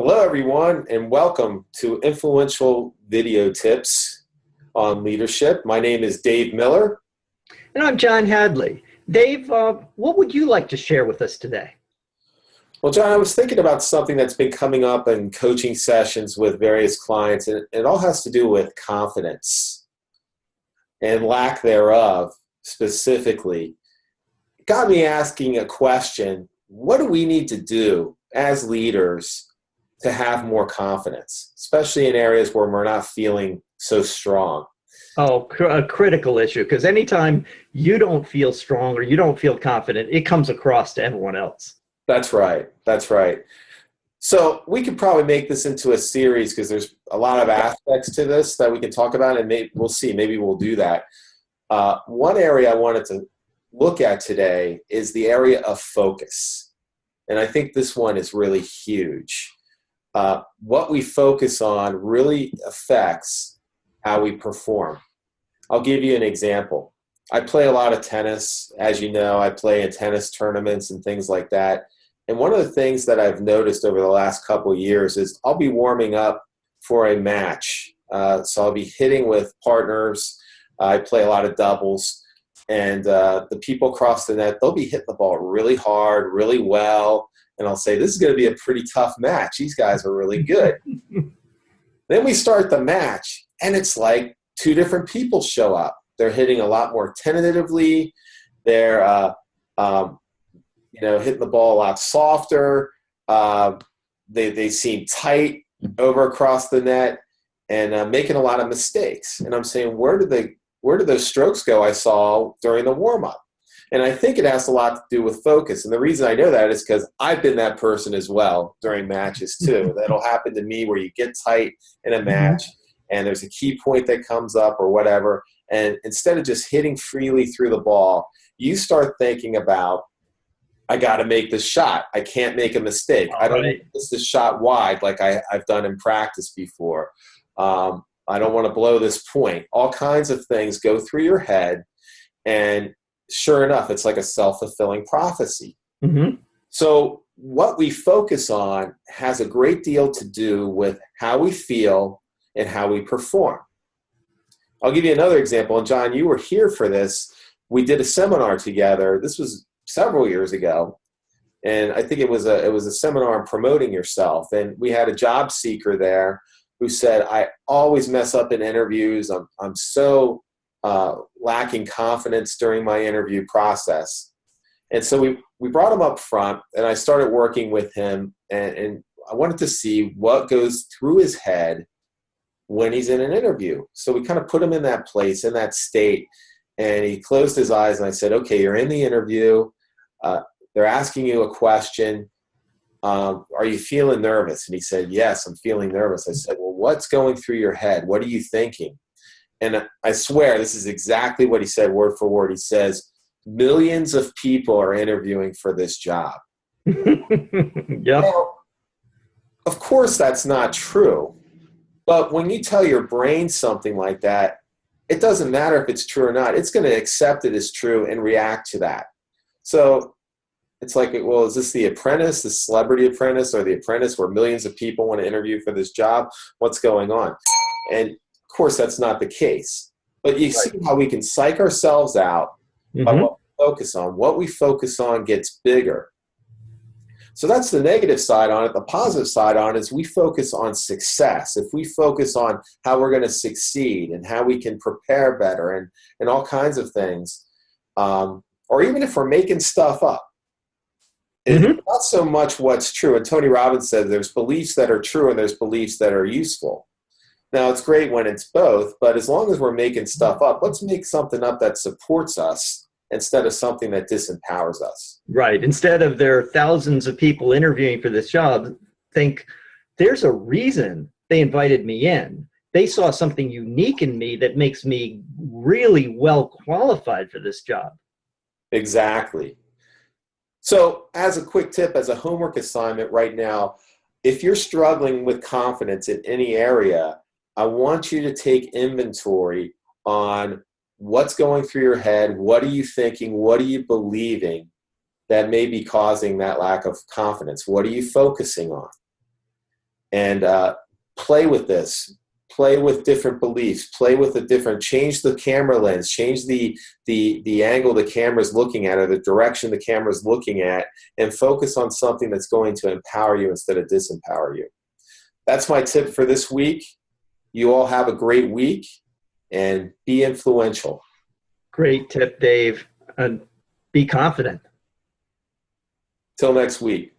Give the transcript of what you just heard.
Hello, everyone, and welcome to Influential Video Tips on Leadership. My name is Dave Miller. And I'm John Hadley. Dave, what would you like to share with us today? Well, John, I was thinking about something that's been coming up in coaching sessions with various clients, and it all has to do with confidence and lack thereof specifically. It got me asking a question: what do we need to do as leaders to have more confidence, especially in areas where we're not feeling so strong? Oh, a critical issue, because anytime you don't feel strong or you don't feel confident, it comes across to everyone else. That's right. That's right. So we could probably make this into a series because there's a lot of aspects to this that we can talk about, and we'll see. Maybe we'll do that. One area I wanted to look at today is the area of focus. And I think this one is really huge. What we focus on really affects how we perform. I'll give you an example. I play a lot of tennis. As you know, I play in tennis tournaments and things like that. And one of the things that I've noticed over the last couple of years is I'll be warming up for a match. So I'll be hitting with partners. I play a lot of doubles. And the people across the net, they'll be hitting the ball really hard, really well. And I'll say, this is going to be a pretty tough match. These guys are really good. Then we start the match, and it's like two different people show up. They're hitting a lot more tentatively. They're hitting the ball a lot softer. They seem tight over across the net and making a lot of mistakes. And I'm saying, where did those strokes go I saw during the warm-up? And I think it has a lot to do with focus. And the reason I know that is because I've been that person as well during matches too. That'll happen to me where you get tight in a match and there's a key point that comes up or whatever. And instead of just hitting freely through the ball, you start thinking about, I got to make this shot. I can't make a mistake. I don't miss this shot wide like I've done in practice before. I don't want to blow this point. All kinds of things go through your head, and sure enough, it's like a self-fulfilling prophecy. Mm-hmm. So what we focus on has a great deal to do with how we feel and how we perform. I'll give you another example. And John, you were here for this. We did a seminar together. This was several years ago. And I think it was a seminar on promoting yourself. And we had a job seeker there who said, I always mess up in interviews. I'm so lacking confidence during my interview process. And so we brought him up front, and I started working with him, and I wanted to see what goes through his head when he's in an interview. So we kind of put him in that place, in that state, and he closed his eyes, and I said, okay, you're in the interview. They're asking you a question. Are you feeling nervous? And he said, yes, I'm feeling nervous. I said, well, what's going through your head? What are you thinking? And I swear this is exactly what he said, word for word. He says, millions of people are interviewing for this job. Yep. Well, of course, that's not true. But when you tell your brain something like that, it doesn't matter if it's true or not. It's going to accept it as true and react to that. So it's like, well, is this The Apprentice, the Celebrity Apprentice, or The Apprentice where millions of people want to interview for this job? What's going on? And of course, that's not the case. But you see how we can psych ourselves out by what we focus on. What we focus on gets bigger. So that's the negative side on it. The positive side on it is we focus on success. If we focus on how we're going to succeed and how we can prepare better and all kinds of things, or even if we're making stuff up, it's not so much what's true. And Tony Robbins said there's beliefs that are true and there's beliefs that are useful. Now, it's great when it's both, but as long as we're making stuff up, let's make something up that supports us instead of something that disempowers us. Right. Instead of there are thousands of people interviewing for this job, think there's a reason they invited me in. They saw something unique in me that makes me really well qualified for this job. Exactly. So as a quick tip, as a homework assignment right now, if you're struggling with confidence in any area, I want you to take inventory on what's going through your head, what are you thinking, what are you believing that may be causing that lack of confidence? What are you focusing on? and play with this. Play with different beliefs. Play with a different. Change the camera lens. Change the angle the camera's looking at, or the direction the camera's looking at, and focus on something that's going to empower you instead of disempower you. That's my tip for this week. You all have a great week, and be influential. Great tip, Dave. And be confident. Till next week.